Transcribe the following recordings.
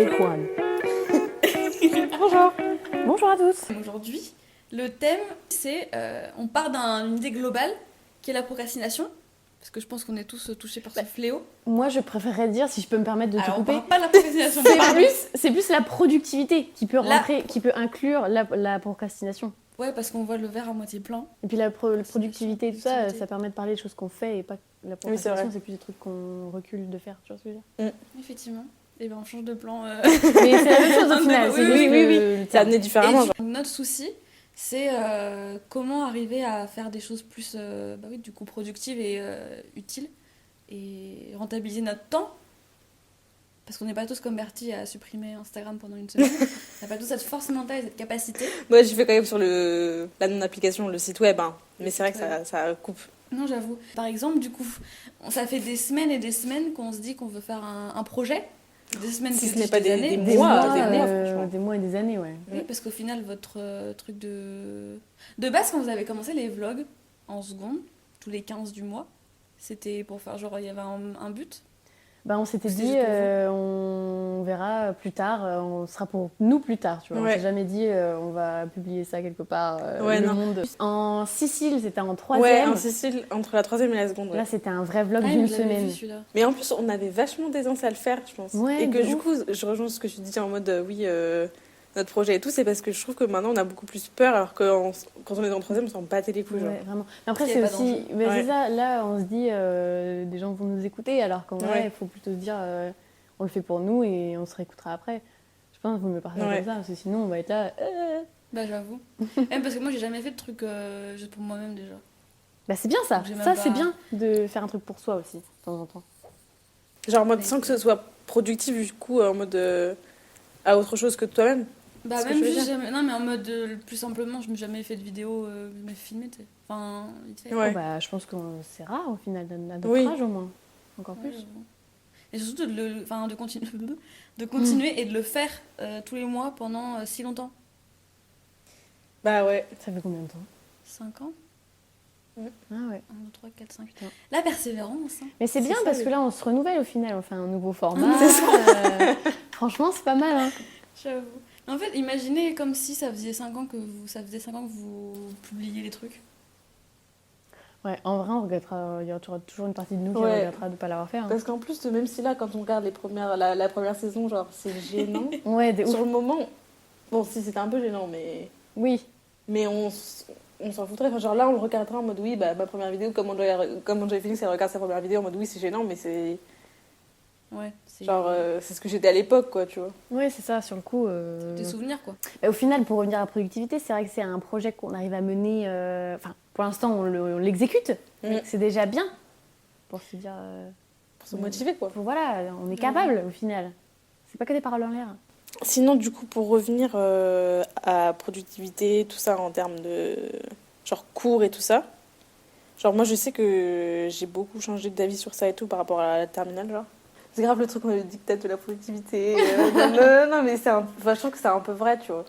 Juan. Bonjour. Bonjour à tous. Aujourd'hui, le thème, c'est on part d'une idée globale qui est la procrastination. Parce que je pense qu'on est tous touchés par ce fléau. Moi, je préférerais dire, si je peux me permettre de te couper, on parle pas de la procrastination. c'est plus la productivité qui peut inclure la procrastination. Ouais, parce qu'on voit le verre à moitié plein. Et puis la productivité, tout ça, ça permet de parler des choses qu'on fait et pas la procrastination, c'est plus des trucs qu'on recule de faire. Tu vois ce que je veux dire? Effectivement. Et ben on change de plan. Mais c'est la même chose au final. Oui. Ça amené différemment. Notre souci, c'est comment arriver à faire des choses plus du coup productives et utiles et rentabiliser notre temps. Parce qu'on n'est pas tous comme Bertie à supprimer Instagram pendant une semaine. On n'a pas tous cette force mentale et cette capacité. Moi, j'y fais quand même sur la non-application, le site web. Hein. Mais c'est vrai que ça coupe. Non, j'avoue. Par exemple, du coup, ça fait des semaines et des semaines qu'on se dit qu'on veut faire un projet. Des semaines, si ce n'est pas années. Des mois et des années, ouais. Oui, parce qu'au final, votre truc de base, quand vous avez commencé les vlogs en seconde, tous les 15 du mois, c'était pour faire genre, il y avait un but. On s'était dit, on verra plus tard, on sera pour nous plus tard, tu vois. Ouais. On s'est jamais dit, on va publier ça quelque part, le monde. En Sicile, c'était en 3e. Ouais, en Sicile, entre la 3e et la seconde. Ouais. Là, c'était un vrai vlog d'une semaine. Mais en plus, on avait vachement d'aisance à le faire, je pense. Ouais, et que du coup, je rejoins ce que tu dis en mode, notre projet et tout, c'est parce que je trouve que maintenant, on a beaucoup plus peur, alors que quand on est en 3e, on s'en battait les couilles. Ouais, vraiment. Après, c'est aussi... c'est ça, là, on se dit, des gens vont nous écouter, alors qu'en vrai, il faut plutôt se dire, on le fait pour nous et on se réécoutera après. Je pense qu'il vaut mieux partir comme ça, parce que sinon, on va être là... j'avoue. Même parce que moi, j'ai jamais fait de truc juste pour moi-même, déjà. C'est bien ça. Ça, c'est bien de faire un truc pour soi aussi, de temps en temps. Genre en mode sans que ce soit productif, du coup, en mode... à autre chose que toi-même. Même juste jamais... Non, mais en mode plus simplement, je n'ai jamais fait de vidéo, je m'ai filmé, tu sais. Enfin, vite fait. Ouais. Je pense que c'est rare au final, à notre âge au moins. Encore plus. Et surtout de continuer et de le faire tous les mois pendant si longtemps. Bah ouais. Ça fait combien de temps? 5 ans. Ah ouais. 1, 2, 3, 4, 5. Putain. La persévérance. Hein. Mais c'est bien parce que là, on se renouvelle au final. On fait un nouveau format. Franchement, c'est pas mal. Hein. J'avoue. En fait, imaginez comme si ça faisait 5 ans que vous publiez les trucs. Ouais, en vrai, on regrettera. Il y aura toujours une partie de nous qui regrettera de ne pas l'avoir fait. Hein. Parce qu'en plus, même si là, quand on regarde la première saison, genre, c'est gênant. Ouais, sur le moment, bon, si c'était un peu gênant, mais. Oui. Mais on s'en foutrait. Enfin, genre là, on le regardera en mode oui, ma première vidéo, comme Enjoy Phoenix, elle regarde sa première vidéo en mode oui, c'est gênant, mais c'est. Ouais. Genre, c'est ce que j'étais à l'époque, quoi, tu vois. Oui, c'est ça, sur le coup. Des souvenirs, quoi. Au final, pour revenir à la productivité, c'est vrai que c'est un projet qu'on arrive à mener. Enfin, pour l'instant, on l'exécute. C'est déjà bien. Pour se dire. Pour se motiver, quoi. Voilà, on est capable, au final. C'est pas que des paroles en l'air. Sinon, du coup, pour revenir à productivité, tout ça en termes de genre cours et tout ça, genre moi je sais que j'ai beaucoup changé d'avis sur ça et tout par rapport à la terminale, genre. C'est grave le truc qu'on avait dit peut-être de la productivité. Non, mais je trouve que c'est un peu vrai, tu vois.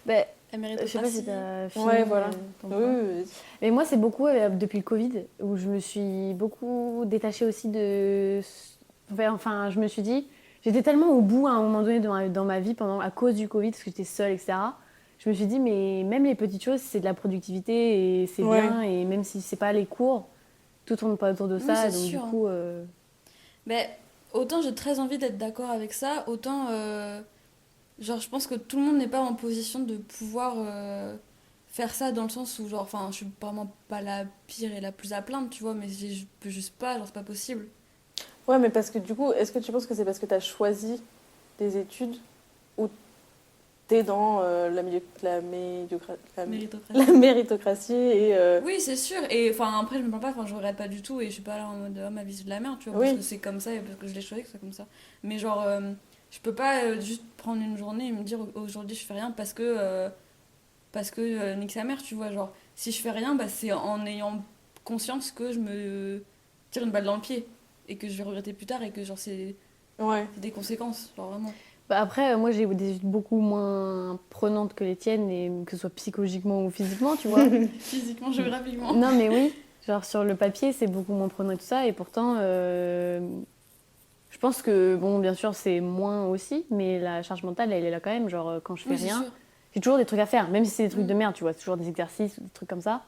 Je sais pas si t'as fini. Ouais, voilà. Oui. Mais moi, c'est beaucoup depuis le Covid où je me suis beaucoup détachée aussi de. Enfin, je me suis dit. J'étais tellement au bout à un moment donné dans ma vie à cause du Covid, parce que j'étais seule, etc. Je me suis dit, mais même les petites choses, c'est de la productivité et c'est bien. Et même si c'est pas les cours, tout tourne pas autour de ça. Donc sûr. Du coup... autant j'ai très envie d'être d'accord avec ça, autant... je pense que tout le monde n'est pas en position de pouvoir faire ça dans le sens où, je suis vraiment pas la pire et la plus à plaindre, tu vois, mais je peux juste pas, c'est pas possible. Ouais, mais parce que du coup, est-ce que tu penses que c'est parce que tu as choisi des études ou t'es dans la méritocratie et... Oui, c'est sûr. Et après, je me plains pas, je regrette pas du tout et je suis pas là en mode ma vie c'est de la merde, tu vois, parce que c'est comme ça et parce que je l'ai choisi que c'est comme ça. Mais je peux pas juste prendre une journée et me dire aujourd'hui je fais rien parce que nique sa mère, tu vois. Genre, si je fais rien, c'est en ayant conscience que je me tire une balle dans le pied. Et que je vais regretter plus tard et que c'est des conséquences, genre vraiment. Après, moi j'ai des études beaucoup moins prenantes que les tiennes, et que ce soit psychologiquement ou physiquement, tu vois. Physiquement, géographiquement. Non mais oui, genre sur le papier c'est beaucoup moins prenant et tout ça, et pourtant Je pense que, bon, bien sûr, c'est moins aussi, mais la charge mentale, elle est là quand même. Genre, quand je fais rien, j'ai toujours des trucs à faire, même si c'est des trucs de merde, tu vois, c'est toujours des exercices ou des trucs comme ça.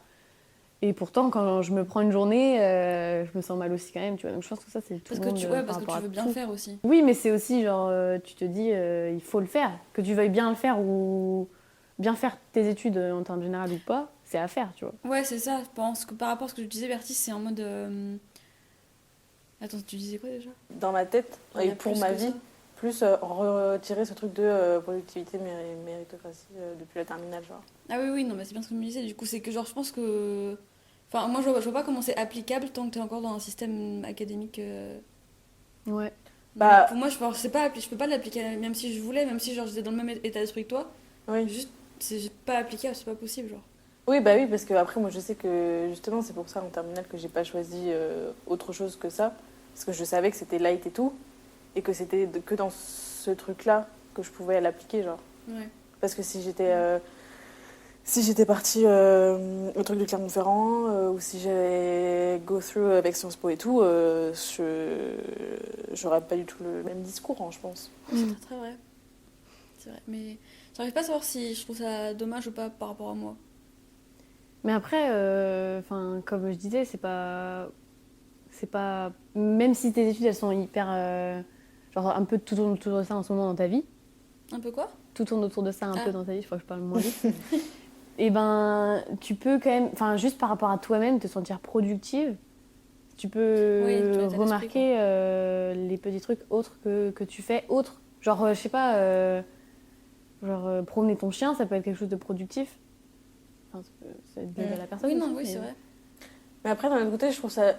Et pourtant, quand je me prends une journée, je me sens mal aussi quand même, tu vois. Donc je pense que ça, c'est tout Parce le que monde parce que tu veux bien faire aussi. Oui, mais c'est aussi genre, tu te dis, il faut le faire. Que tu veuilles bien le faire ou bien faire tes études en termes général ou pas, c'est à faire, tu vois. Ouais, c'est ça. Je pense que par rapport à ce que tu disais, Bertie, c'est en mode. Attends, tu disais quoi déjà? Dans ma tête, Genre, il y et a pour plus ma que vie, ça. plus retirer ce truc de productivité, méritocratie depuis la terminale, genre. Ah oui, oui, non, mais c'est bien ce que tu me disais. Du coup, c'est que genre, je pense que. Enfin, moi, je vois pas comment c'est applicable tant que t'es encore dans un système académique. Ouais. Bah, Pour moi, je peux pas l'appliquer, même si je voulais, même si genre, j'étais dans le même état d'esprit que toi. oui. Juste, c'est pas applicable, c'est pas possible, genre. Oui, bah oui, parce que après, moi, je sais que justement, c'est pour ça en terminale que j'ai pas choisi autre chose que ça, parce que je savais que c'était light et tout, et que c'était que dans ce truc-là que je pouvais l'appliquer, genre. Ouais. Parce que si j'étais partie au truc de Clermont-Ferrand, ou si j'allais go through avec Sciences Po et tout, j'aurais pas du tout le même discours, hein, je pense. C'est très, très vrai. C'est vrai. Mais j'arrive pas à savoir si je trouve ça dommage ou pas par rapport à moi. Mais après, comme je disais, c'est pas. Même si tes études, elles sont hyper. Genre, un peu tout tourne autour de ça en ce moment dans ta vie. Un peu quoi? Tout tourne autour de ça un Ah. peu dans ta vie, je crois que je parle moins vite. Et ben, tu peux quand même. Enfin, juste par rapport à toi-même, te sentir productive. Tu Oui, tu peux as l'état d'esprit, remarquer les petits trucs autres que tu fais, autres. Genre, je sais pas, promener ton chien, ça peut être quelque chose de productif. Enfin, ça peut être lié à la personne. Oui, non, aussi, oui, mais- c'est vrai. Mais après, d'un autre côté, je trouve ça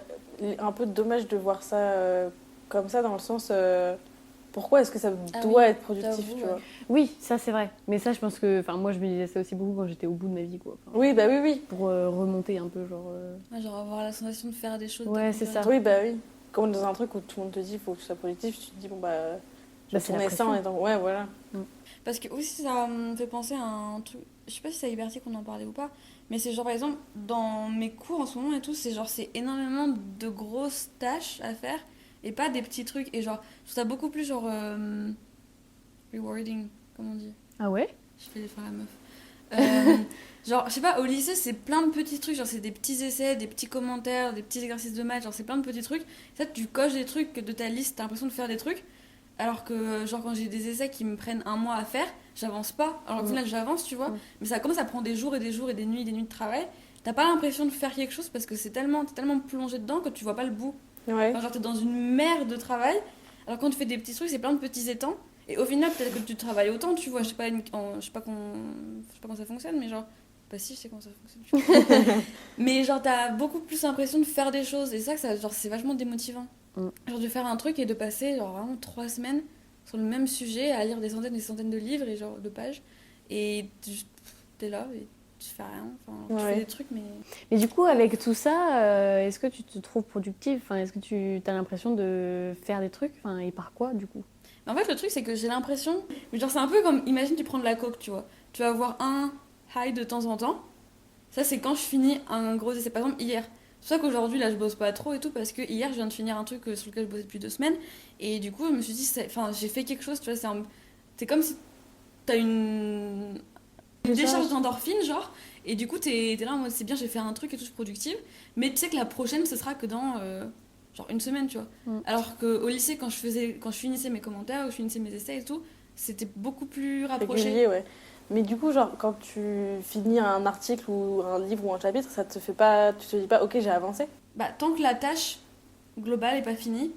un peu dommage de voir ça comme ça, dans le sens pourquoi est-ce que ça Ah doit oui, être productif, j'avoue, tu vois. ouais. Oui, ça c'est vrai. Mais ça, je pense que. Enfin, moi, je me disais ça aussi beaucoup quand j'étais au bout de ma vie, quoi. Enfin, Oui, bah oui, oui. pour remonter un peu, genre. Ouais, genre avoir la sensation de faire des choses. Ouais, c'est d'accomplir ça. des Oui, bah oui. Comme dans un truc où tout le monde te dit il faut que tu sois productif, tu te dis bon bah je Bah, vais c'est la tourner ça en pression. étant. Ouais, voilà. Parce que aussi ça me fait penser à un truc, je sais pas si c'est à Liberté qu'on en parlait ou pas, mais c'est genre par exemple dans mes cours en ce moment et tout, c'est énormément de grosses tâches à faire et pas des petits trucs et genre je trouve ça beaucoup plus genre rewarding, comme on dit. Ah ouais? Je fais faire la meuf. Euh, genre je sais pas, au lycée c'est plein de petits trucs, genre c'est des petits essais, des petits commentaires, des petits exercices de maths, genre c'est plein de petits trucs. Ça tu coches des trucs de ta liste, t'as l'impression de faire des trucs. Alors que, genre, quand j'ai des essais qui me prennent un mois à faire, j'avance pas. Alors au final, j'avance, tu vois. Mais ça, comme ça prend des jours et des jours et des nuits de travail, t'as pas l'impression de faire quelque chose parce que t'es tellement plongé dedans que tu vois pas le bout. Ouais. Enfin, genre, t'es dans une mer de travail. Alors quand tu fais des petits trucs, c'est plein de petits étangs. Et au final, peut-être que tu travailles autant, tu vois. Je sais pas comment ça fonctionne, mais genre. Bah si, je sais comment ça fonctionne. Mais genre, t'as beaucoup plus l'impression de faire des choses. Et ça, genre, c'est vachement démotivant. Genre de faire un truc et de passer genre vraiment 3 semaines sur le même sujet à lire des centaines de livres et genre de pages et t'es là et tu fais rien, enfin tu fais des trucs mais Mais du coup, avec tout ça, est-ce que tu te trouves productive? Enfin, est-ce que tu as l'impression de faire des trucs? Enfin, et par quoi, du coup? en fait le truc c'est que j'ai l'impression genre c'est un peu comme imagine tu prends de la coke, tu vois, tu vas avoir un high de temps en temps, ça c'est quand je finis un gros essai, par exemple hier. C'est pour ça qu'aujourd'hui, là, je bosse pas trop et tout, parce que hier, je viens de finir un truc sur lequel je bossais depuis 2 semaines. Et du coup, je me suis dit, enfin, j'ai fait quelque chose, tu vois, c'est comme si t'as une décharge d'endorphine, genre. Et du coup, t'es là en mode, c'est bien, j'ai fait un truc et tout, je suis productive. Mais tu sais que la prochaine, ce sera que dans, genre, une semaine, tu vois. Alors qu'au lycée, quand je finissais mes commentaires, ou je finissais mes essais et tout, c'était beaucoup plus rapproché. Régulier, ouais. Mais du coup, genre, quand tu finis un article ou un livre ou un chapitre, ça te fait pas. Tu te dis pas, ok, j'ai avancé? Bah, tant que la tâche globale est pas finie,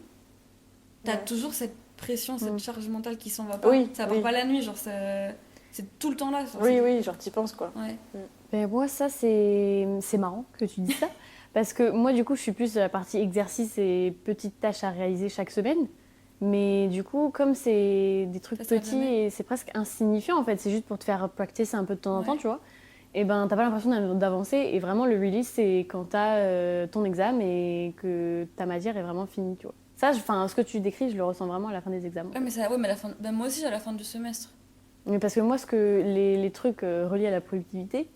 t'as Ouais. toujours cette pression, cette charge mentale qui s'en va pas. Oui, Ça part pas la nuit, genre, c'est tout le temps là. Genre, Oui, oui, genre, t'y penses, quoi. Ouais. Ben, moi, ça, c'est marrant que tu dis ça. Parce que moi, du coup, je suis plus de la partie exercice et petites tâches à réaliser chaque semaine. Mais du coup, comme c'est des trucs Ça s'arrête petits jamais. et c'est presque insignifiant, en fait, c'est juste pour te faire practice un peu de temps en temps, Ouais. tu vois. Et ben, t'as pas l'impression d'avancer. Et vraiment, le release, c'est quand t'as ton examen et que ta matière est vraiment finie, tu vois. Ça, ce que tu décris, je le ressens vraiment à la fin des examens. Ouais, mais à la fin. Bah, moi aussi, à la fin du semestre. Mais parce que moi, les trucs reliés à la productivité,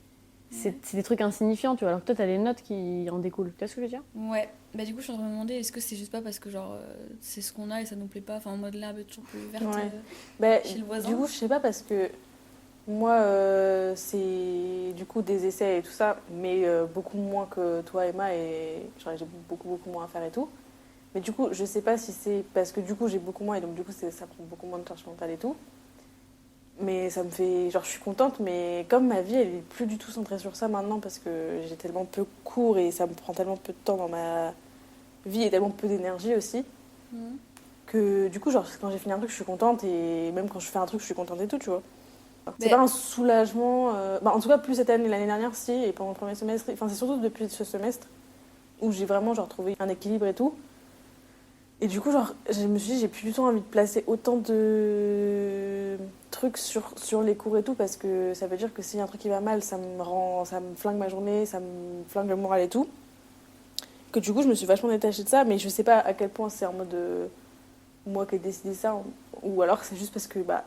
c'est des trucs insignifiants, tu vois. Alors que toi, t'as les notes qui en découlent. Tu vois ce que je veux dire? Ouais. Bah, du coup, je suis en train de me demander, est-ce que c'est juste pas parce que, genre, c'est ce qu'on a et ça nous plaît pas? Enfin, en mode l'herbe est toujours plus verte Ouais. Bah, chez le voisin. du coup, je sais pas parce que moi, c'est du coup des essais et tout ça, mais beaucoup moins que toi, Emma, et genre, j'ai beaucoup moins à faire et tout. Mais du coup, je sais pas si c'est parce que du coup, j'ai beaucoup moins et donc du coup, ça prend beaucoup moins de charge mentale et tout. Mais ça me fait. Genre, je suis contente, mais comme ma vie, elle est plus du tout centrée sur ça maintenant parce que j'ai tellement peu cours et ça me prend tellement peu de temps dans ma vie et tellement peu d'énergie aussi. Mhm. Que du coup, genre, quand j'ai fini un truc, je suis contente et même quand je fais un truc, je suis contente et tout, tu vois. C'est Mais- pas un soulagement. Bah, en tout cas, plus cette année, l'année dernière, si, et pendant le premier semestre. Enfin, c'est surtout depuis ce semestre où j'ai vraiment genre, trouvé un équilibre et tout. Et du coup, genre, je me suis dit, j'ai plus du tout envie de placer autant de trucs sur les cours et tout, parce que ça veut dire que s'il y a un truc qui va mal, ça me flingue ma journée, ça me flingue le moral et tout. Que du coup, je me suis vachement détachée de ça, mais je sais pas à quel point c'est en mode moi qui ai décidé ça, ou alors c'est juste parce que, bah,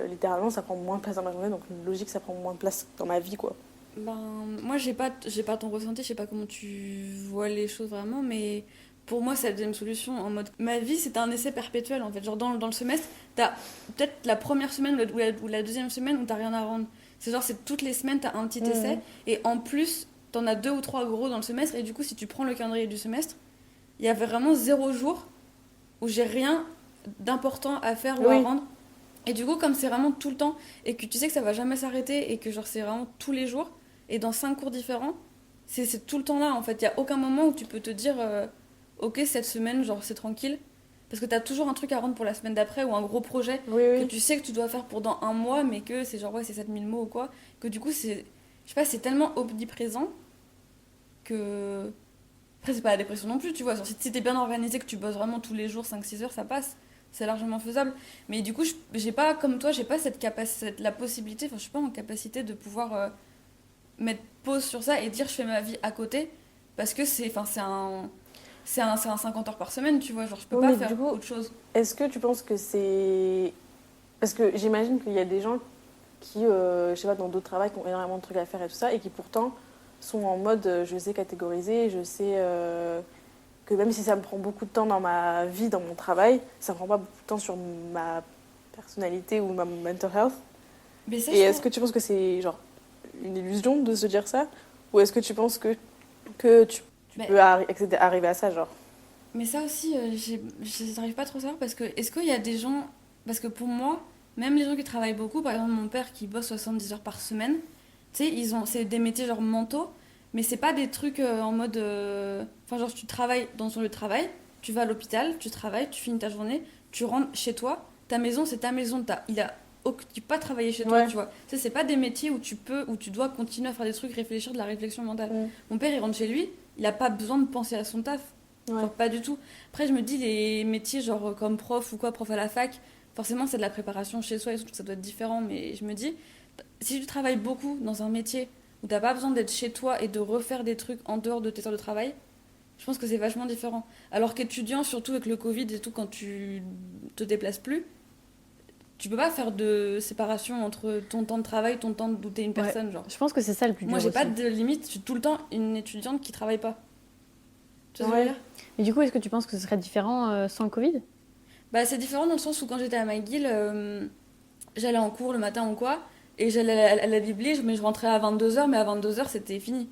littéralement, ça prend moins de place dans ma journée, donc logique, ça prend moins de place dans ma vie, quoi. Ben, moi, j'ai pas ton ressenti, je sais pas comment tu vois les choses vraiment, mais pour moi, c'est la deuxième solution. En mode, ma vie, c'est un essai perpétuel, en fait. Genre, dans le semestre, t'as peut-être la première semaine ou la deuxième semaine où t'as rien à rendre. C'est genre, c'est toutes les semaines, t'as un petit essai, et en plus, t'en as 2 ou 3 gros dans le semestre, et du coup, si tu prends le calendrier du semestre, il y avait vraiment 0 jour où j'ai rien d'important à faire ou à Oui, rendre. Et du coup, comme c'est vraiment tout le temps, et que tu sais que ça va jamais s'arrêter, et que genre c'est vraiment tous les jours, et dans 5 cours différents, c'est tout le temps là en fait. Il n'y a aucun moment où tu peux te dire, ok, cette semaine, genre c'est tranquille. Parce que tu as toujours un truc à rendre pour la semaine d'après, ou un gros projet oui, que oui. tu sais que tu dois faire pendant un mois, mais que c'est genre, ouais, c'est 7 000 mots ou quoi. Que du coup, je sais pas, c'est tellement omniprésent que. Après, c'est pas la dépression non plus, tu vois. Genre, si t'es bien organisé, que tu bosses vraiment tous les jours 5 6 heures, ça passe. C'est largement faisable. Mais du coup, j'ai pas, comme toi, j'ai pas cette capacité, la possibilité, enfin, je suis pas en capacité de pouvoir mettre pause sur ça et dire je fais ma vie à côté. Parce que c'est un 50 heures par semaine, tu vois. Genre, je peux Oui, pas mais faire du coup, autre chose. est-ce que tu penses que c'est. Parce que j'imagine qu'il y a des gens qui, je sais pas, dans d'autres travails, qui ont énormément de trucs à faire et tout ça, et qui pourtant sont en mode je sais catégoriser, je sais que même si ça me prend beaucoup de temps dans ma vie, dans mon travail, ça me prend pas beaucoup de temps sur ma personnalité ou ma mental health. Mais ça, Et je est-ce trouve. que tu penses que c'est genre une illusion de se dire ça? Ou est-ce que tu penses que tu Mais, peux arriver à ça, genre? mais ça aussi, j'arrive pas trop à savoir parce que est-ce qu'il y a des gens. Parce que pour moi, même les gens qui travaillent beaucoup, par exemple mon père qui bosse 70 heures par semaine, tu sais, c'est des métiers genre mentaux, mais c'est pas des trucs en mode. Enfin, genre, tu travailles dans son lieu de travail, tu vas à l'hôpital, tu travailles, tu finis ta journée, tu rentres chez toi, ta maison, c'est ta maison, tu peux pas travailler chez toi, Ouais. tu vois. Tu sais, c'est pas des métiers où tu dois continuer à faire des trucs, réfléchir de la réflexion mentale. Mm. Mon père, il rentre chez lui, il a pas besoin de penser à son taf. Ouais. Genre, pas du tout. Après, je me dis, les métiers, genre comme prof ou quoi, prof à la fac, forcément, c'est de la préparation chez soi et tout, ça doit être différent. Mais je me dis, si tu travailles beaucoup dans un métier où t'as pas besoin d'être chez toi et de refaire des trucs en dehors de tes heures de travail, je pense que c'est vachement différent. Alors qu'étudiant, surtout avec le Covid et tout, quand tu te déplaces plus, tu peux pas faire de séparation entre ton temps de travail, ton temps d'où t'es une Ouais. personne, genre. Je pense que c'est ça le plus Moi, dur j'ai aussi. pas de limite, je suis tout le temps une étudiante qui travaille pas. Tu vois ce que je veux Ouais. dire? Mais du coup, est-ce que tu penses que ce serait différent sans le Covid? Bah, c'est différent dans le sens où quand j'étais à McGill, j'allais en cours le matin ou quoi, et j'allais à la Bibli, mais je rentrais à 22 heures, mais à 22 heures c'était fini.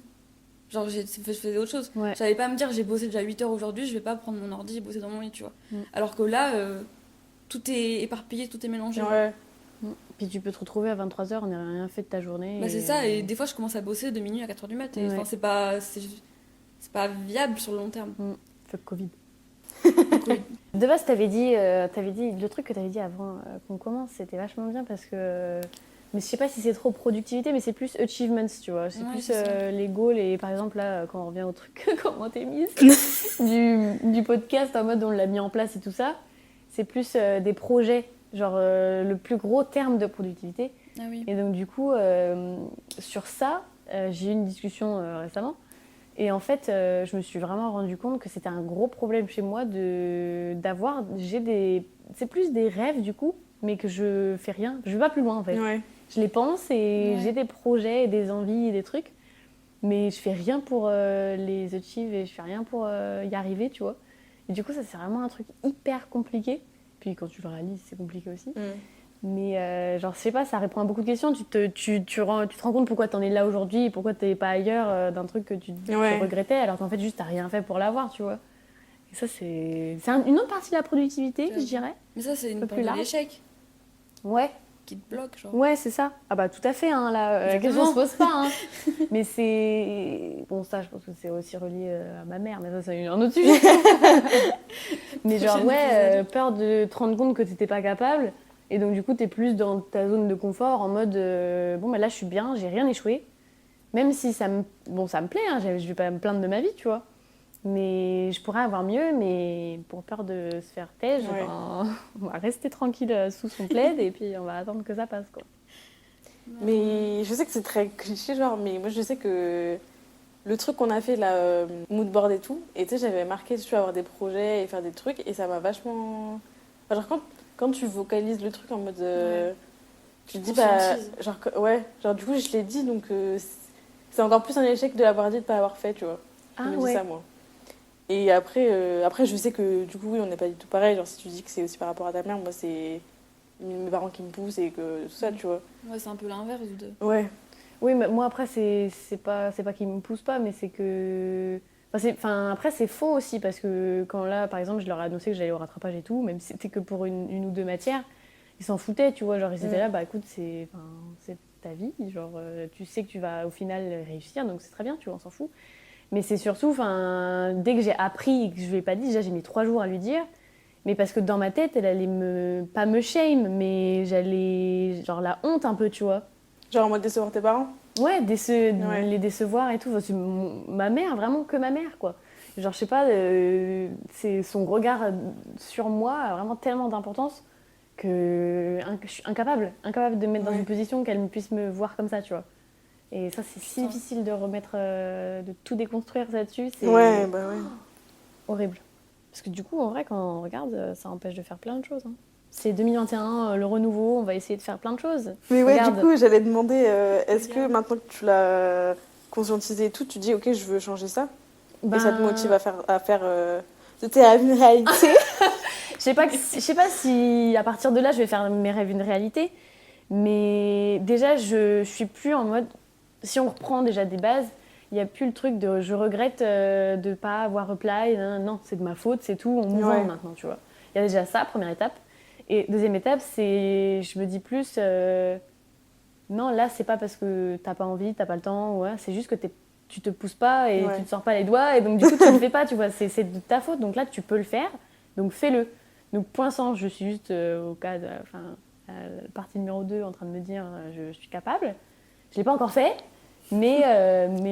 Genre, je faisais autre chose. Ouais. J'allais pas me dire, j'ai bossé déjà 8 heures aujourd'hui, je vais pas prendre mon ordi et bosser dans mon lit, tu vois. Mm. Alors que là, tout est éparpillé, tout est mélangé. Ouais. Puis tu peux te retrouver à 23h, on n'a rien fait de ta journée. Bah, c'est ça, et des fois, je commence à bosser de minuit à 4 heures du mat. Et, Ouais. enfin, c'est pas viable sur le long terme. Fuck Covid. Donc, oui. De base, t'avais dit, le truc que t'avais dit avant qu'on commence, c'était vachement bien parce que. Mais je sais pas si c'est trop productivité, mais c'est plus achievements, tu vois. C'est Ouais, plus c'est ça. les goals. Et par exemple, là, quand on revient au truc, comment t'es mise du podcast en mode on l'a mis en place et tout ça, c'est plus des projets. Genre le plus gros terme de productivité. Ah oui. Et donc, du coup, sur ça, j'ai eu une discussion récemment. Et en fait, je me suis vraiment rendu compte que c'était un gros problème chez moi c'est plus des rêves, du coup, mais que je fais rien. Je vais pas plus loin, en fait. Ouais. Je les pense et Ouais. j'ai des projets et des envies et des trucs. mais je fais rien pour les achieve et je fais rien pour y arriver, tu vois. Et du coup, ça, c'est vraiment un truc hyper compliqué. Puis quand tu le réalises, c'est compliqué aussi. Mais genre, je sais pas, ça répond à beaucoup de questions. Tu te rends compte pourquoi t'en es là aujourd'hui et pourquoi t'es pas ailleurs d'un truc que tu regrettais, alors qu'en fait, juste, t'as rien fait pour l'avoir, tu vois. Et ça, c'est une autre partie de la productivité, je dirais. Mais ça, c'est une peu plus peur de large. l'échec Ouais. qui te bloque, genre. Ouais, c'est ça. Ah bah tout à fait, hein, là, la question se pose pas. Hein. Mais c'est... Bon, ça, je pense que c'est aussi relié à ma mère, mais ça, c'est un autre sujet. Mais genre, ouais, peur de te rendre compte que t'étais pas capable. Et donc, du coup, t'es plus dans ta zone de confort, en mode, bon, bah là, je suis bien, j'ai rien échoué. Même si ça me plaît, hein, je vais pas me plaindre de ma vie, tu vois. Mais je pourrais avoir mieux, mais pour peur de se faire têche, ben, on va rester tranquille sous son plaid et puis on va attendre que ça passe, quoi. Mais je sais que c'est très cliché, genre, mais moi je sais que le truc qu'on a fait, là, moodboard et tout, et tu sais, j'avais marqué sur avoir des projets et faire des trucs, et ça m'a vachement. Enfin, genre, quand tu vocalises le truc en mode. Tu te dis, bah. Genre, genre, du coup, je l'ai dit, donc c'est encore plus un échec de l'avoir dit, de pas l'avoir fait, tu vois. Ah, je me dis ça, moi. Et après, je sais que du coup, oui, on n'est pas du tout pareil. Genre, si tu dis que c'est aussi par rapport à ta mère, moi, c'est mes parents qui me poussent et que tout ça, tu vois. Ouais, c'est un peu l'inverse de. Ouais. Oui, mais moi, après, c'est pas qu'ils me poussent pas, mais c'est que. Enfin, après, c'est faux aussi, parce que quand là, par exemple, je leur ai annoncé que j'allais au rattrapage et tout, même si c'était que pour une ou deux matières, ils s'en foutaient, tu vois. Genre, ils étaient là, bah écoute, c'est ta vie. Genre, tu sais que tu vas au final réussir, donc c'est très bien, tu vois, on s'en fout. Mais c'est surtout, dès que j'ai appris et que je lui ai pas dit, déjà j'ai mis 3 jours à lui dire, mais parce que dans ma tête, elle allait pas me shame, mais j'allais, genre la honte un peu, tu vois. Genre en mode décevoir tes parents? Ouais, les décevoir et tout. Enfin, c'est ma mère, vraiment que ma mère, quoi. Genre, je sais pas, c'est son regard sur moi a vraiment tellement d'importance que je suis incapable de me mettre dans une position qu'elle puisse me voir comme ça, tu vois. Et ça, c'est si difficile de remettre, de tout déconstruire là-dessus. C'est horrible. Parce que du coup, en vrai, quand on regarde, ça empêche de faire plein de choses. Hein. C'est 2021, le renouveau, on va essayer de faire plein de choses. Mais ouais, du coup, j'allais demander, est-ce que maintenant que tu l'as conscientisé et tout, tu dis, ok, je veux changer ça et ça te motive à faire de tes rêves une réalité? Je sais pas si à partir de là, je vais faire mes rêves une réalité. Mais déjà, je suis plus en mode... Si on reprend déjà des bases, il n'y a plus le truc de je regrette de ne pas avoir reply. Non, c'est de ma faute, c'est tout, on move on maintenant, tu vois. Il y a déjà ça, première étape. Et deuxième étape, c'est, je me dis plus, non, là, c'est pas parce que t'as pas envie, t'as pas le temps, ouais, c'est juste que tu te pousses pas et tu te sors pas les doigts, et donc du coup, tu le fais pas, tu vois, c'est de ta faute. Donc là, tu peux le faire, donc fais-le. Donc, point sans, je suis juste au cas de, la partie numéro 2 en train de me dire, je suis capable. Je l'ai pas encore fait, mais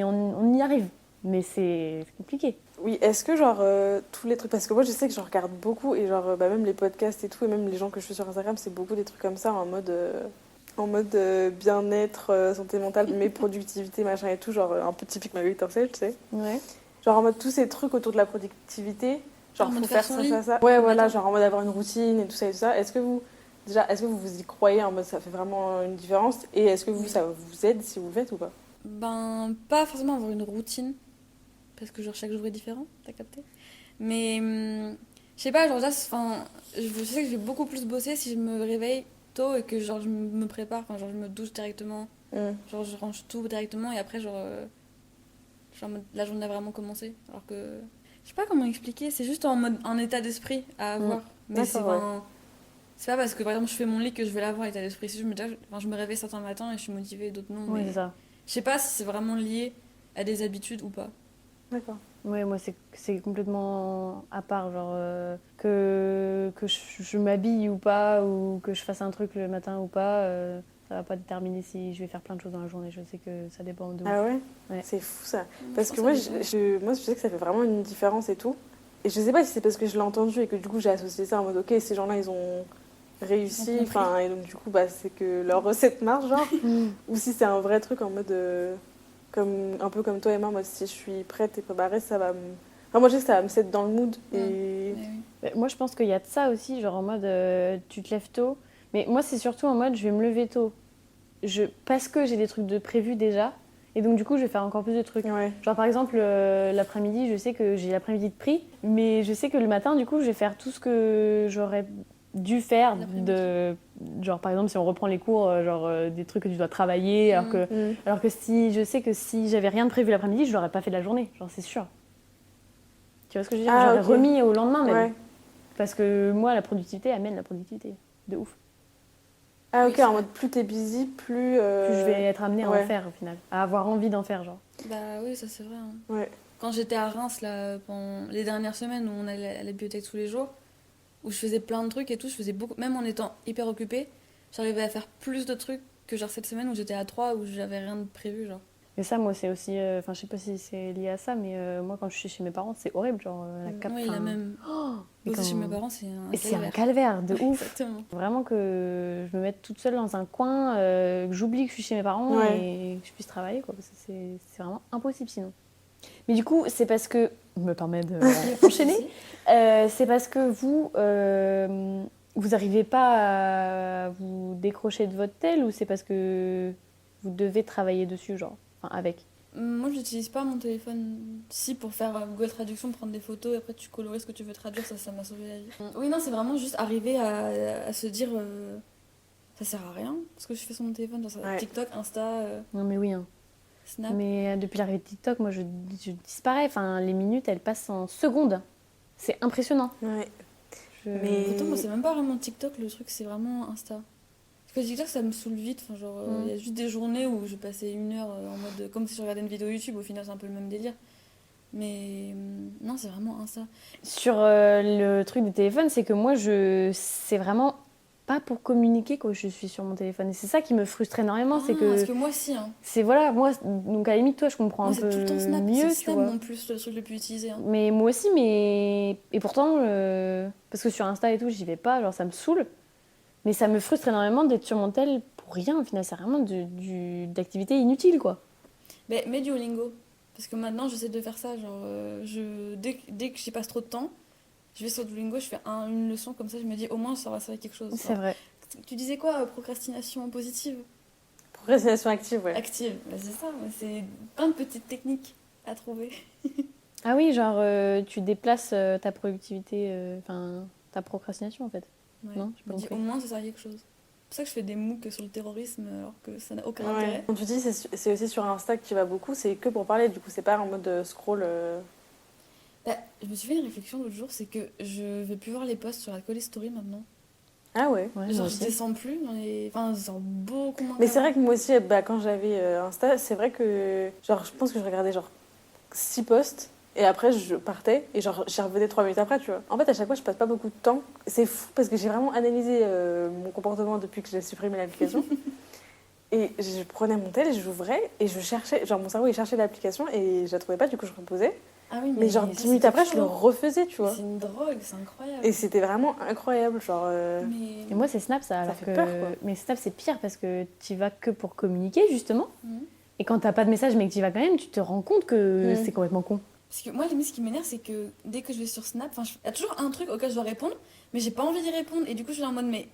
on y arrive. Mais c'est compliqué. Oui, est-ce que genre tous les trucs, parce que moi je sais que je regarde beaucoup et genre même les podcasts et tout, et même les gens que je suis sur Instagram, c'est beaucoup des trucs comme ça en mode bien-être, santé mentale, mais productivité, machin et tout, genre un peu typique Marie Torcel, tu sais. Ouais. Genre en mode tous ces trucs autour de la productivité, genre faut faire ça, ça. Ouais, voilà, genre en mode avoir une routine et tout ça et tout ça. Est-ce que vous vous y croyez en mode ça fait vraiment une différence, et est-ce que ça vous aide si vous le faites ou pas? Ben, pas forcément avoir une routine. Parce que genre chaque jour est différent, t'as capté. Mais je sais pas, genre là, je sais que je vais beaucoup plus bosser si je me réveille tôt et que genre je me prépare, genre je me douche directement, genre je range tout directement et après genre la journée a vraiment commencé. Alors que je sais pas comment expliquer, c'est juste en mode un état d'esprit à avoir. Mais c'est pas parce que par exemple je fais mon lit que je vais l'avoir l'état d'esprit. Si je me réveille certains matins et je suis motivée, d'autres non. Oui, mais c'est ça. Je sais pas si c'est vraiment lié à des habitudes ou pas. D'accord. Ouais, moi c'est complètement à part, genre que je m'habille ou pas, ou que je fasse un truc le matin ou pas, ça va pas déterminer si je vais faire plein de choses dans la journée. Je sais que ça dépend de... Ah ouais. C'est fou ça. Parce que moi je sais que ça fait vraiment une différence et tout. Et je sais pas si c'est parce que je l'ai entendu et que du coup j'ai associé ça en mode ok, ces gens-là ils ont réussi, et donc du coup bah, c'est que leur recette marche, genre. Ou si c'est un vrai truc en mode... un peu comme toi, Emma, moi, si je suis prête et préparée, ça va me... Enfin, moi, je sais que ça va me mettre dans le mood. Et... Moi, je pense qu'il y a de ça aussi, genre en mode, tu te lèves tôt. Mais moi, c'est surtout en mode, je vais me lever tôt. Parce que j'ai des trucs de prévus déjà. Et donc, du coup, je vais faire encore plus de trucs. Ouais. Genre, par exemple, l'après-midi, je sais que j'ai l'après-midi de prix, mais je sais que le matin, du coup, je vais faire tout ce que j'aurais dû faire. Genre, par exemple, si on reprend les cours, des trucs que tu dois travailler, alors que si je sais que si j'avais rien de prévu l'après-midi, je l'aurais pas fait de la journée, genre, c'est sûr. Tu vois ce que je veux dire? J'aurais remis au lendemain même. Ouais. Parce que moi, la productivité amène la productivité. De ouf. Ah ok, en mode plus t'es busy, plus je vais être amenée à en faire au final. À avoir envie d'en faire, genre. Bah oui, ça c'est vrai. Hein. Ouais. Quand j'étais à Reims, là, pendant les dernières semaines où on allait à la bibliothèque tous les jours, où je faisais plein de trucs et tout, je faisais beaucoup, même en étant hyper occupée, j'arrivais à faire plus de trucs que genre cette semaine où j'étais à 3, où j'avais rien de prévu, genre. Mais ça, moi, c'est aussi... Enfin, je sais pas si c'est lié à ça, mais moi, quand je suis chez mes parents, c'est horrible, genre, la cape... Oui, la même. Aussi chez mes parents, c'est un calvaire. C'est un calvaire, de ouf. Exactement. Vraiment que je me mette toute seule dans un coin, que j'oublie que je suis chez mes parents et que je puisse travailler, quoi. Parce que c'est vraiment impossible, sinon. Mais du coup, c'est parce que... Je me permets d'enchaîner. C'est parce que vous n'arrivez pas à vous décrocher de votre tel, ou c'est parce que vous devez travailler dessus, genre, enfin, avec? Moi, j'utilise pas mon téléphone. Si, pour faire Google Traduction, prendre des photos et après tu colories ce que tu veux traduire, ça m'a sauvé la vie. Oui, non, c'est vraiment juste arriver à se dire ça sert à rien ce que je fais sur mon téléphone, genre TikTok, Insta. Non, mais oui, hein. Snap. Mais depuis l'arrivée de TikTok, moi, je disparais. Enfin, les minutes, elles passent en secondes. C'est impressionnant. Ouais. Mais pourtant, moi, c'est même pas vraiment TikTok, le truc, c'est vraiment Insta. Parce que TikTok, ça me saoule vite. Enfin, genre, y a juste des journées où je passais 1 heure en mode comme si je regardais une vidéo YouTube. Au final, c'est un peu le même délire. Mais non, c'est vraiment Insta. Sur le truc des téléphones, c'est que moi, c'est vraiment pas pour communiquer que je suis sur mon téléphone. Et c'est ça qui me frustre énormément. C'est que... Parce que moi aussi. Hein. C'est voilà, moi, donc à la limite, toi, je comprends un peu tout le temps Snap, mieux. C'est Snap non plus le truc le plus utilisé. Hein. Mais moi aussi, mais. Et pourtant, parce que sur Insta et tout, j'y vais pas, genre ça me saoule. Mais ça me frustre énormément d'être sur mon tel pour rien. Au final, c'est vraiment d'activité inutile, quoi. Mais mets Duolingo. Parce que maintenant, j'essaie de faire ça. Genre, dès que j'y passe trop de temps, je vais sur Duolingo, je fais une leçon comme ça, je me dis au moins ça va servir quelque chose. C'est vrai. Tu disais quoi, procrastination positive? Procrastination active, ouais. Active, bah, c'est ça. C'est plein de petites techniques à trouver. Ah oui, genre tu déplaces ta productivité, enfin ta procrastination en fait. Ouais. Non, je me dis au moins ça sert quelque chose. C'est pour ça que je fais des MOOC sur le terrorisme alors que ça n'a aucun intérêt. Quand tu dis c'est aussi sur Insta que tu vas beaucoup, c'est que pour parler, du coup c'est pas en mode scroll. Bah, je me suis fait une réflexion l'autre jour, c'est que je vais plus voir les posts sur la Alcool Story maintenant. Ah ouais, genre je descends plus dans les... Enfin, je descends beaucoup moins. Mais c'est vrai que moi aussi, quand j'avais Insta, c'est vrai que genre je pense que je regardais genre 6 posts. Et après, je partais et genre, j'y revenais 3 minutes après, tu vois. En fait, à chaque fois, je passe pas beaucoup de temps. C'est fou parce que j'ai vraiment analysé mon comportement depuis que j'ai supprimé l'application. Et je prenais mon tel et j'ouvrais et je cherchais, genre mon cerveau il cherchait l'application et je la trouvais pas, du coup je reposais. Ah oui, mais genre 10 minutes après, je le refaisais, tu vois. C'est une drogue, c'est incroyable. Et c'était vraiment incroyable, genre... Et moi, c'est Snap, ça. Alors fait peur, quoi. Mais Snap, c'est pire parce que tu vas que pour communiquer, justement. Et quand t'as pas de message mais que tu y vas quand même, tu te rends compte que c'est complètement con. Parce que moi, limite, ce qui m'énerve, c'est que dès que je vais sur Snap, il y a toujours un truc auquel je dois répondre, mais j'ai pas envie d'y répondre. Et du coup, je suis en mode, mais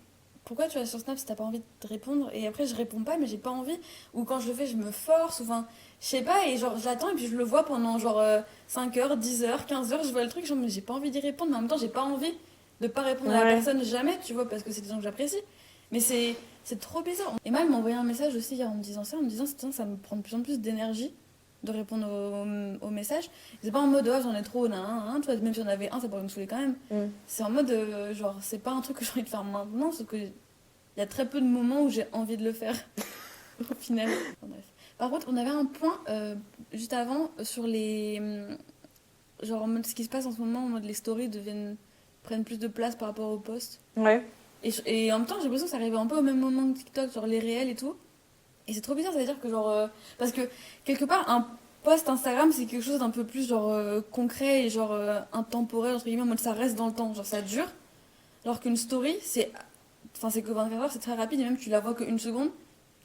pourquoi tu vas sur Snap si t'as pas envie de répondre? Et après, je réponds pas, mais j'ai pas envie. Ou quand je le fais, je me force. Enfin, je sais pas, et genre, j'attends et puis je le vois pendant genre 5 heures, 10 heures, 15 heures. Je vois le truc, genre, mais j'ai pas envie d'y répondre, mais en même temps, j'ai pas envie de pas répondre à la personne jamais, tu vois, parce que c'est des gens que j'apprécie. Mais c'est trop bizarre. Et mal m'a envoyé un message aussi hier en me disant ça, ça me prend de plus en plus d'énergie de répondre aux messages. C'est pas en mode j'en ai trop, tu vois, même si j'en avais un, ça pourrait me saouler quand même. C'est en mode genre, c'est pas un truc que j'ai envie de faire maintenant, sauf que il y a très peu de moments où j'ai envie de le faire au final. Enfin, bref. Par contre, on avait un point juste avant sur les. Genre en mode ce qui se passe en ce moment, en mode les stories prennent plus de place par rapport aux posts. Ouais. Et en même temps, j'ai l'impression que ça arrivait un peu au même moment que TikTok, genre les réels et tout. Et c'est trop bizarre, ça veut dire que genre... parce que quelque part, un post Instagram, c'est quelque chose d'un peu plus genre concret et genre intemporel, entre guillemets, en mode ça reste dans le temps, genre ça dure. Alors qu'une story, c'est... Enfin, c'est que 24 heures, c'est très rapide, et même tu la vois qu'une seconde,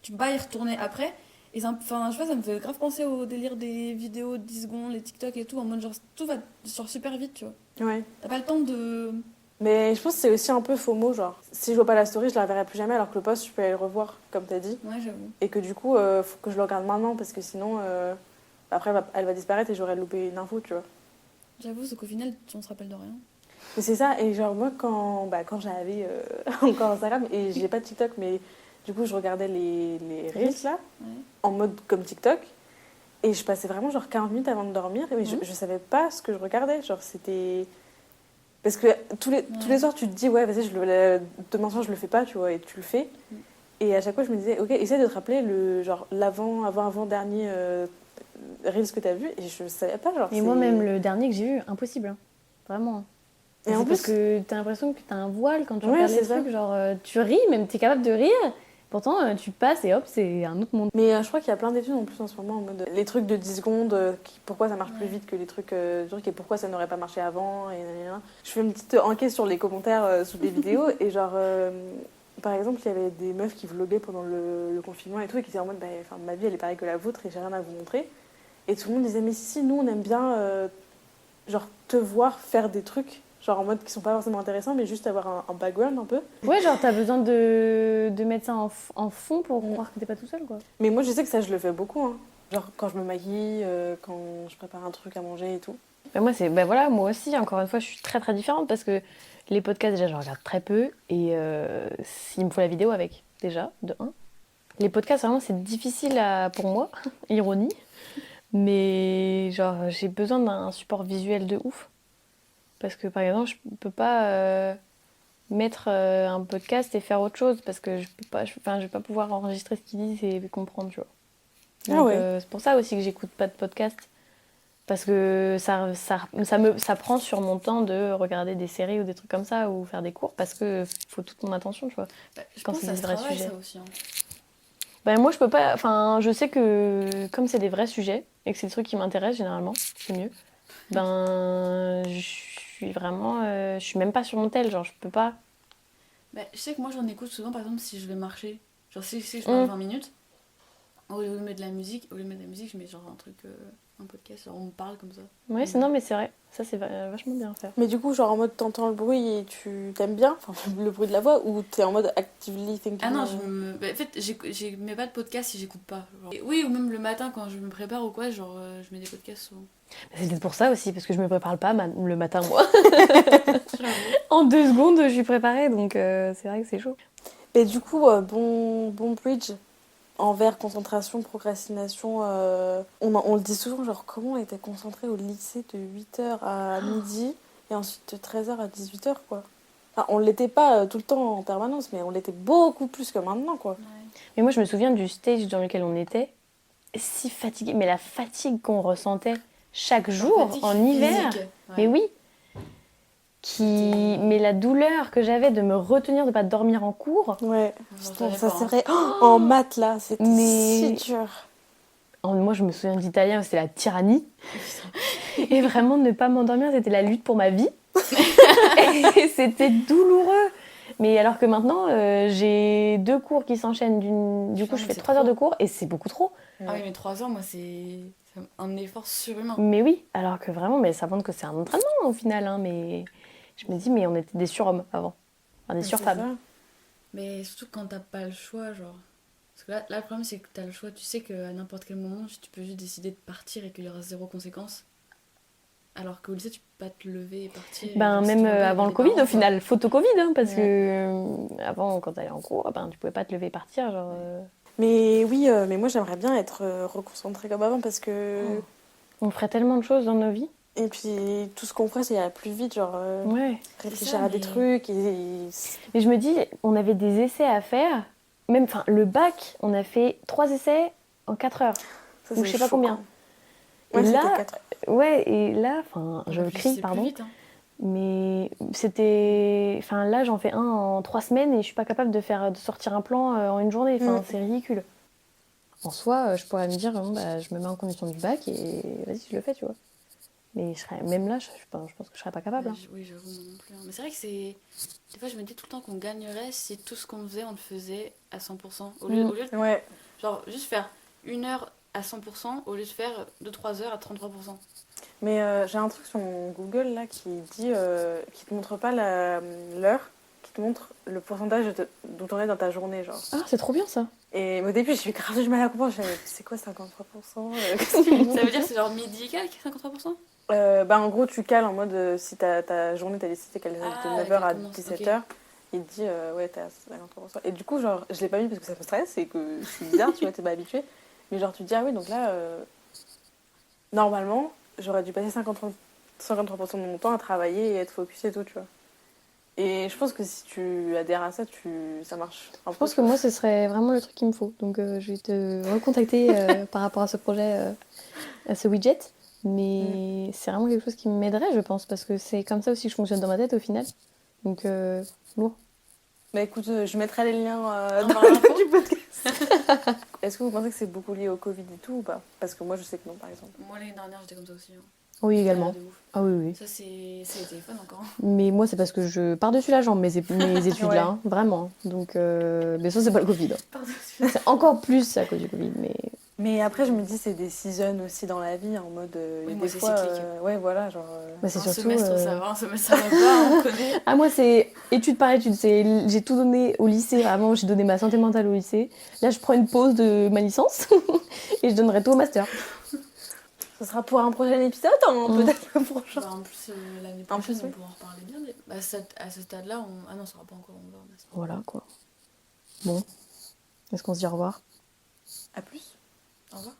tu peux pas y retourner après. Et enfin, je sais pas, ça me fait grave penser au délire des vidéos de 10 secondes, les TikTok et tout, en mode genre tout va genre super vite, tu vois. Ouais. T'as pas le temps de Mais je pense que c'est aussi un peu FOMO, genre. Si je vois pas la story, je la verrai plus jamais, alors que le post, je peux aller le revoir, comme t'as dit. Ouais, j'avoue. Et que du coup, faut que je le regarde maintenant, parce que sinon, après, elle va disparaître et j'aurais loupé une info, tu vois. J'avoue, c'est qu'au final, on se rappelle de rien. Mais c'est ça, et genre, moi, quand j'avais encore Instagram, et j'ai pas de TikTok, mais du coup, je regardais les Reels, là, en mode comme TikTok. Et je passais vraiment genre 40 minutes avant de dormir, mais je savais pas ce que je regardais. Genre, c'était. Parce que tous les soirs, tu te dis, ouais, vas-y, demain soir, je le fais pas, tu vois, et tu le fais. Et à chaque fois, je me disais, ok, essaie de te rappeler genre, avant-dernier Reels que t'as vu, et je savais pas, genre. Et moi, même le dernier que j'ai vu, impossible. Hein. Vraiment. Et en parce plus. que t'as l'impression que t'as un voile quand tu Ouais, regardes les c'est trucs. Genre, tu ris, même t'es capable de rire. Pourtant, tu passes et hop, c'est un autre monde. Mais je crois qu'il y a plein d'études en plus en ce moment en mode les trucs de 10 secondes, pourquoi ça marche plus vite que les trucs trucs et pourquoi ça n'aurait pas marché avant. Et nanana. Je fais une petite enquête sur les commentaires sous les vidéos et genre, par exemple, il y avait des meufs qui vloguaient pendant le confinement et tout et qui étaient en mode, bah, ma vie elle est pareille que la vôtre et j'ai rien à vous montrer. Et tout le monde disait, mais si, nous on aime bien genre te voir faire des trucs. Genre en mode qui sont pas forcément intéressants, mais juste avoir un background un peu. Ouais, genre t'as besoin de mettre ça en fond pour croire que t'es pas tout seul, quoi. Mais moi je sais que ça je le fais beaucoup. Hein. Genre quand je me maquille, quand je prépare un truc à manger et tout. Bah, moi, moi aussi, encore une fois, je suis très très différente parce que les podcasts, déjà, je regarde très peu et il me faut la vidéo avec, déjà, de 1. Les podcasts, vraiment, c'est difficile pour moi, ironie, mais genre, j'ai besoin d'un support visuel de ouf. Parce que par exemple, je peux pas mettre un podcast et faire autre chose parce que je peux pas, je vais pas pouvoir enregistrer ce qu'ils disent et comprendre, tu vois. Donc, c'est pour ça aussi que j'écoute pas de podcast. Parce que ça prend sur mon temps de regarder des séries ou des trucs comme ça ou faire des cours parce que faut toute mon attention, tu vois. Je quand pense c'est que des ça vrais se travaille, sujets. ça aussi. Hein. Ben, moi, je peux pas. Enfin, je sais que comme c'est des vrais sujets et que c'est des trucs qui m'intéressent généralement, c'est mieux. Ben, je suis vraiment. Je suis même pas sur mon tel, genre, je peux pas. Bah, je sais que moi j'en écoute souvent, par exemple, si je vais marcher. Genre, si je parle 20 minutes, au lieu de mettre de la musique, je mets genre un truc, un podcast, genre on me parle comme ça. Ouais, non, mais c'est vrai. Ça, c'est vachement bien à faire. Mais du coup, genre en mode t'entends le bruit et tu t'aimes bien, enfin le bruit de la voix, ou t'es en mode actively thinking. Ah non, en fait, j'ai mets pas de podcast si j'écoute pas. Genre. Oui, ou même le matin quand je me prépare ou quoi, genre je mets des podcasts souvent. C'est peut-être pour ça aussi, parce que je me prépare pas le matin, moi. En 2 secondes, je suis préparée, donc c'est vrai que c'est chaud. Et du coup, bon bridge envers concentration, procrastination. On le dit souvent, genre comment on était concentré au lycée de 8h à midi et ensuite de 13h à 18h, quoi. Enfin, on l'était pas tout le temps en permanence, mais on l'était beaucoup plus que maintenant, quoi. Ouais. Mais moi, je me souviens du stage dans lequel on était, si fatigué, mais la fatigue qu'on ressentait chaque jour en hiver. Ouais. Mais oui. Mais la douleur que j'avais de me retenir de pas dormir en cours. Ouais, putain, ça c'est vrai. En maths là, c'était si dur. Moi, je me souviens d'italien, c'était la tyrannie. Et vraiment, ne pas m'endormir, c'était la lutte pour ma vie. Et c'était douloureux. Mais alors que maintenant, j'ai 2 cours qui s'enchaînent. Du coup, je fais 3 heures de cours et c'est beaucoup trop. Ah oui, mais 3 heures, moi, c'est un effort surhumain. Mais oui, alors que vraiment, mais ça montre que c'est un entraînement au final. Hein, mais je me dis, mais on était des surhommes avant. Enfin, des surfemmes. Mais surtout quand t'as pas le choix, genre. Parce que là, le problème, c'est que t'as le choix. Tu sais qu'à n'importe quel moment, tu peux juste décider de partir et qu'il y aura 0 conséquence. Alors qu'au lycée, tu peux pas te lever et partir. Même avant le Covid, au final, photo-Covid, hein, parce que avant, quand t'allais en cours, tu pouvais pas te lever et partir. Genre, Mais oui, mais moi j'aimerais bien être reconcentrée comme avant parce que. On ferait tellement de choses dans nos vies. Et puis tout ce qu'on ferait, c'est aller plus vite, genre réfléchir à des trucs. Mais je me dis, on avait des essais à faire. Même, le bac, on a fait 3 essais en 4 heures. Ça, ou je sais pas combien. Ouais, et là, 4. Ouais, et là, je crie, pardon. Vite, hein. Mais c'était. Là, j'en fais un en 3 semaines et je suis pas capable de sortir un plan en une journée. C'est ridicule. En soi, je pourrais me dire, je me mets en condition du bac et vas-y, je le fais, tu vois. Mais même là, je pense que je serais pas capable. Hein. Oui, j'avoue, moi non plus. Mais c'est vrai que c'est. Des fois, je me dis tout le temps qu'on gagnerait si tout ce qu'on faisait, on le faisait à 100%. Au lieu de. Ouais. Genre, juste faire 1 heure à 100% au lieu de faire 2-3 heures à 33%. Mais j'ai un truc sur mon Google là qui dit, qui te montre pas l'heure, qui te montre le pourcentage dont on est dans ta journée, genre. Ah, c'est trop bien ça. Et au début, j'ai eu grave du mal à comprendre. Je me c'est quoi 53%? Qu'est-ce qu'ils Ça veut dire que c'est genre midi et quelques, 53%? Bah, en gros, tu cales en mode si ta journée, t'as décidé qu'elle est de 9h à 17h, il te dit ouais, t'es à 53%. Et du coup, genre, je l'ai pas mis parce que ça me stresse et que c'est bizarre, tu vois, t'es pas habitué. Mais genre, tu te dis, ah oui, donc là, normalement, j'aurais dû passer 53% de mon temps à travailler et être focus et tout, tu vois. Et je pense que si tu adhères à ça, ça marche. Je pense que moi, ce serait vraiment le truc qu'il me faut. Donc, je vais te recontacter par rapport à ce projet, à ce widget. Mais c'est vraiment quelque chose qui m'aiderait, je pense, parce que c'est comme ça aussi que je fonctionne dans ma tête au final. Donc, lourd. Bah écoute, je mettrai les liens Dans dans la la info du podcast. Est-ce que vous pensez que c'est beaucoup lié au Covid et tout ou pas? Parce que moi, je sais que non, par exemple. Moi, l'année dernière, j'étais comme ça aussi. Hein. Oui, également. De ouf. Ah oui, oui. Ça, c'est les téléphones encore. Mais moi, c'est parce que je pars-dessus la jambe, mes études Ouais. là, hein, vraiment. Donc, mais ça, c'est pas le Covid. C'est encore plus à cause du Covid, mais... Mais après, je me dis, c'est des seasons aussi dans la vie, en mode. Il y a Oui, des moi, c'est fois. cyclique. Ouais, voilà, genre. Bah, c'est Un surtout... semestre, ça va, un semestre, ça va pas, on connaît. Ah, moi, c'est étude par étude. J'ai tout donné au lycée, vraiment. J'ai donné ma santé mentale au lycée. Là, je prends une pause de ma licence et je donnerai tout au master. Ce sera pour un prochain épisode, hein, peut-être le prochain. Bah, en plus, l'année En prochaine, plus, on oui. pourra en reparler bien. Bah, à ce stade-là, ah non, ça sera pas encore, on va en master. Voilà, quoi. Bon. Est-ce qu'on se dit au revoir? À plus. Au revoir.